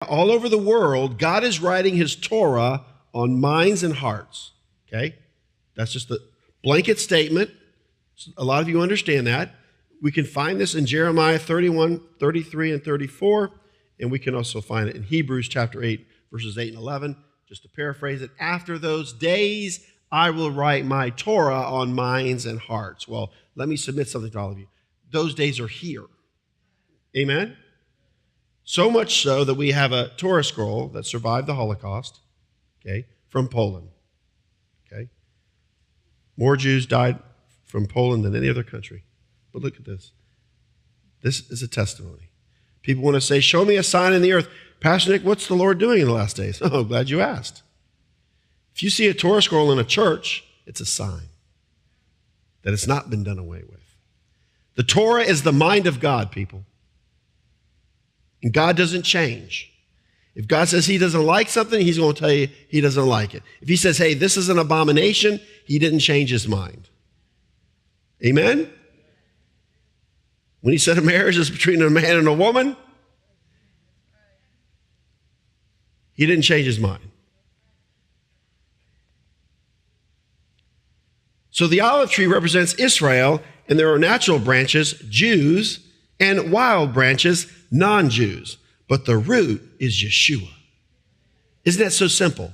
All over the world, God is writing his Torah on minds and hearts, okay? That's just the blanket statement. A lot of you understand that. We can find this in Jeremiah 31, 33, and 34, and we can also find it in Hebrews chapter 8, verses 8 and 11. Just to paraphrase it, after those days, I will write my Torah on minds and hearts. Well, let me submit something to all of you. Those days are here. Amen? So much so that we have a Torah scroll that survived the Holocaust, okay, from Poland, okay? More Jews died from Poland than any other country. But look at this. This is a testimony. People want to say, show me a sign in the earth. Pastor Nick, what's the Lord doing in the last days? Oh, glad you asked. If you see a Torah scroll in a church, it's a sign that it's not been done away with. The Torah is the mind of God, people. And God doesn't change. If God says he doesn't like something, he's going to tell you he doesn't like it. If he says, hey, this is an abomination, he didn't change his mind. Amen? When he said a marriage is between a man and a woman, he didn't change his mind. So the olive tree represents Israel, and there are natural branches, Jews, and wild branches, non-Jews. But the root is Yeshua. Isn't that so simple?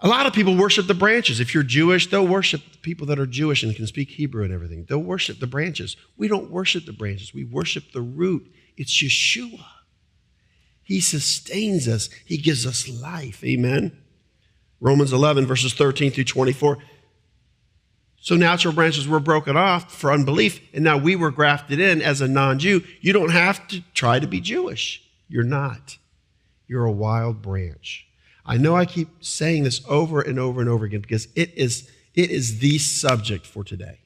A lot of people worship the branches. If you're Jewish, they'll worship people that are Jewish and can speak Hebrew and everything. They'll worship the branches. We don't worship the branches. We worship the root. It's Yeshua. He sustains us. He gives us life. Amen? Romans 11, verses 13 through 24. So natural branches were broken off for unbelief, and now we were grafted in as a non-Jew. You don't have to try to be Jewish. You're not. You're a wild branch. I know I keep saying this over and over and over again because it is the subject for today.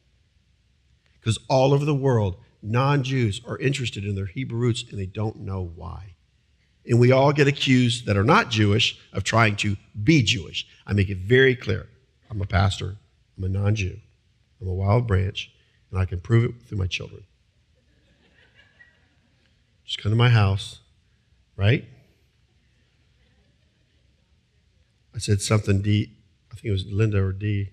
Because all over the world, non-Jews are interested in their Hebrew roots, and they don't know why. And we all get accused that are not Jewish of trying to be Jewish. I make it very clear. I'm a pastor. I'm a non-Jew. I'm a wild branch, and I can prove it through my children. Just come to my house, right? I said something, D, I think it was Linda or D.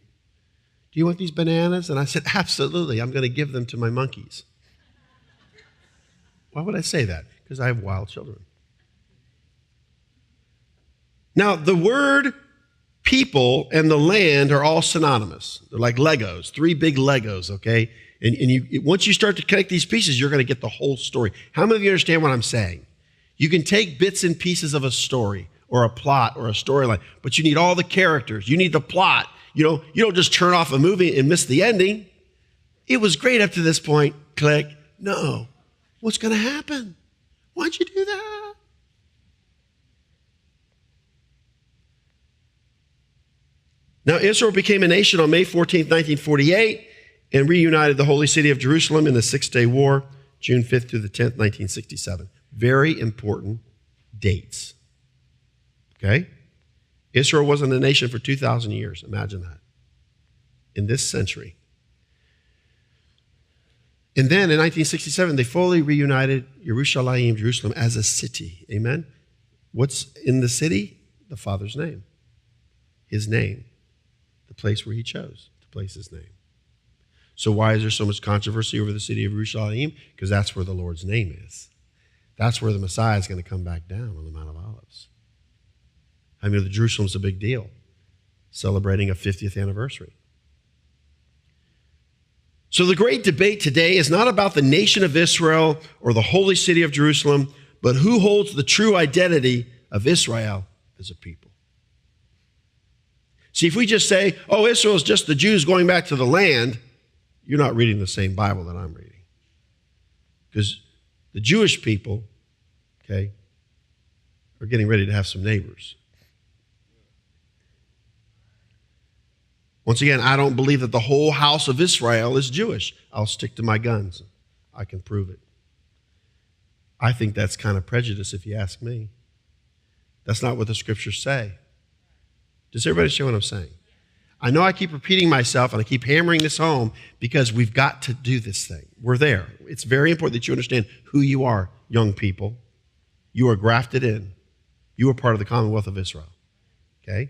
Do you want these bananas? And I said, absolutely. I'm going to give them to my monkeys. Why would I say that? Because I have wild children. Now, the word people and the land are all synonymous. They're like Legos, 3 big Legos, okay? And once you start to connect these pieces, you're going to get the whole story. How many of you understand what I'm saying? You can take bits and pieces of a story or a plot or a storyline, but you need all the characters. You need the plot. You don't just turn off a movie and miss the ending. It was great up to this point. Click. No. What's going to happen? Why'd you do that? Now, Israel became a nation on May 14th, 1948, and reunited the holy city of Jerusalem in the Six-Day War, June 5th through the 10th, 1967. Very important dates. Okay? Israel wasn't a nation for 2,000 years. Imagine that. In this century. And then in 1967, they fully reunited Jerusalem, as a city. Amen? What's in the city? The Father's name. His name. The place where he chose to place his name. So why is there so much controversy over the city of Jerusalem? Because that's where the Lord's name is. That's where the Messiah is going to come back down on the Mount of Olives. I mean, the Jerusalem's a big deal, celebrating a 50th anniversary. So the great debate today is not about the nation of Israel or the holy city of Jerusalem, but who holds the true identity of Israel as a people. See, if we just say, oh, Israel is just the Jews going back to the land, you're not reading the same Bible that I'm reading. Because the Jewish people, okay, are getting ready to have some neighbors. Once again, I don't believe that the whole house of Israel is Jewish. I'll stick to my guns. I can prove it. I think that's kind of prejudice if you ask me. That's not what the scriptures say. Does everybody see what I'm saying? I know I keep repeating myself and I keep hammering this home because we've got to do this thing. We're there. It's very important that you understand who you are, young people. You are grafted in. You are part of the commonwealth of Israel. Okay?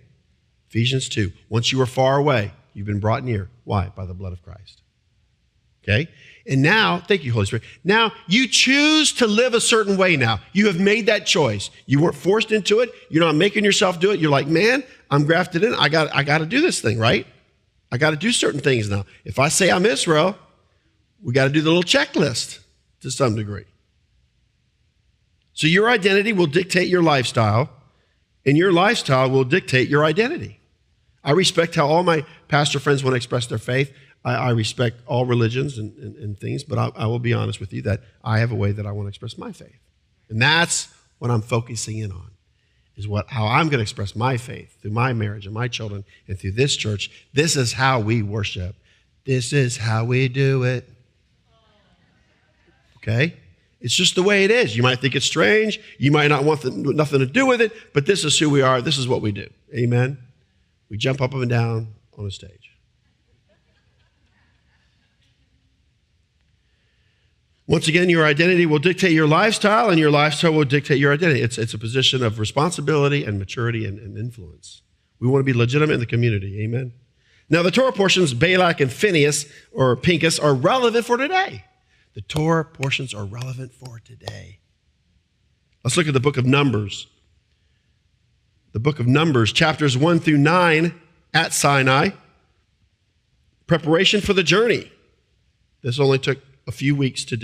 Ephesians 2. Once you were far away, you've been brought near. Why? By the blood of Christ. Okay? And now, thank you, Holy Spirit. Now, you choose to live a certain way now. You have made that choice. You weren't forced into it. You're not making yourself do it. You're like, man, I'm grafted in. I got to do this thing, right? I got to do certain things now. If I say I'm Israel, we got to do the little checklist to some degree. So your identity will dictate your lifestyle, and your lifestyle will dictate your identity. I respect how all my pastor friends want to express their faith. I respect all religions and things, but I will be honest with you that I have a way that I want to express my faith. And that's what I'm focusing in on, is how I'm going to express my faith through my marriage and my children and through this church. This is how we worship. This is how we do it. Okay? It's just the way it is. You might think it's strange. You might not want nothing to do with it, but this is who we are. This is what we do. Amen? We jump up and down on a stage. Once again, your identity will dictate your lifestyle, and your lifestyle will dictate your identity. It's a position of responsibility and maturity and influence. We want to be legitimate in the community. Amen? Now, the Torah portions, Balak and Phineas, or Pincus, are relevant for today. The Torah portions are relevant for today. Let's look at the book of Numbers. The book of Numbers, chapters 1 through 9 at Sinai. Preparation for the journey. This only took a few weeks to do.